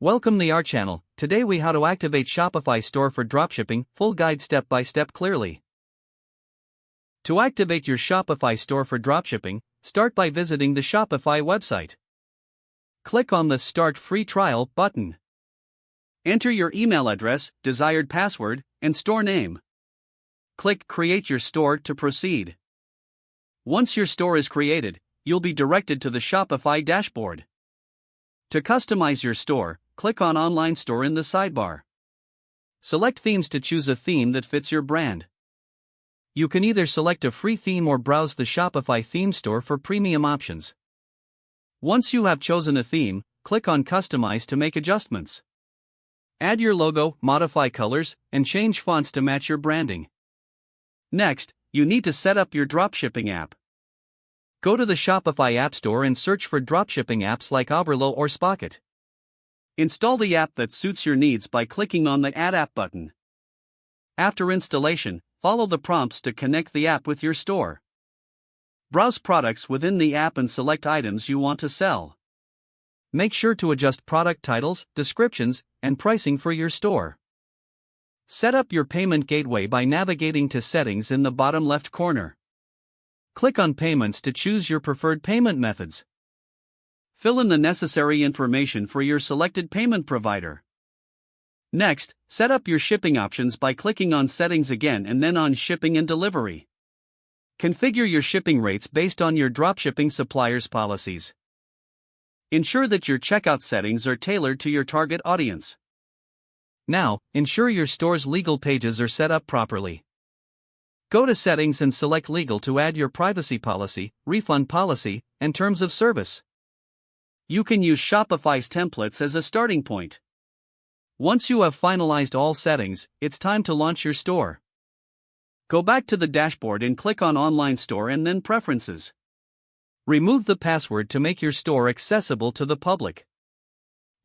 Welcome to our channel. Today we how to activate Shopify store for dropshipping, full guide step by step clearly. To activate your Shopify store for dropshipping, start by visiting the Shopify website. Click on the Start Free Trial button. Enter your email address, desired password, and store name. Click Create your store to proceed. Once your store is created, you'll be directed to the Shopify dashboard. To customize your store, click on Online Store in the sidebar. Select Themes to choose a theme that fits your brand. You can either select a free theme or browse the Shopify theme store for premium options. Once you have chosen a theme, click on Customize to make adjustments. Add your logo, modify colors, and change fonts to match your branding. Next, you need to set up your dropshipping app. Go to the Shopify App Store and search for dropshipping apps like Oberlo or Spocket. Install the app that suits your needs by clicking on the Add App button. After installation, follow the prompts to connect the app with your store. Browse products within the app and select items you want to sell. Make sure to adjust product titles, descriptions, and pricing for your store. Set up your payment gateway by navigating to Settings in the bottom left corner. Click on Payments to choose your preferred payment methods. Fill in the necessary information for your selected payment provider. Next, set up your shipping options by clicking on Settings again and then on Shipping and Delivery. Configure your shipping rates based on your dropshipping supplier's policies. Ensure that your checkout settings are tailored to your target audience. Now, ensure your store's legal pages are set up properly. Go to Settings and select Legal to add your privacy policy, refund policy, and terms of service. You can use Shopify's templates as a starting point. Once you have finalized all settings, it's time to launch your store. Go back to the dashboard and click on Online Store and then Preferences. Remove the password to make your store accessible to the public.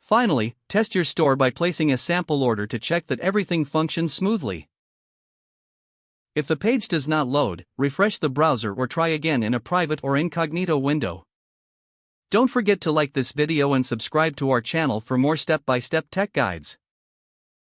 Finally, test your store by placing a sample order to check that everything functions smoothly. If the page does not load, refresh the browser or try again in a private or incognito window. Don't forget to like this video and subscribe to our channel for more step-by-step tech guides.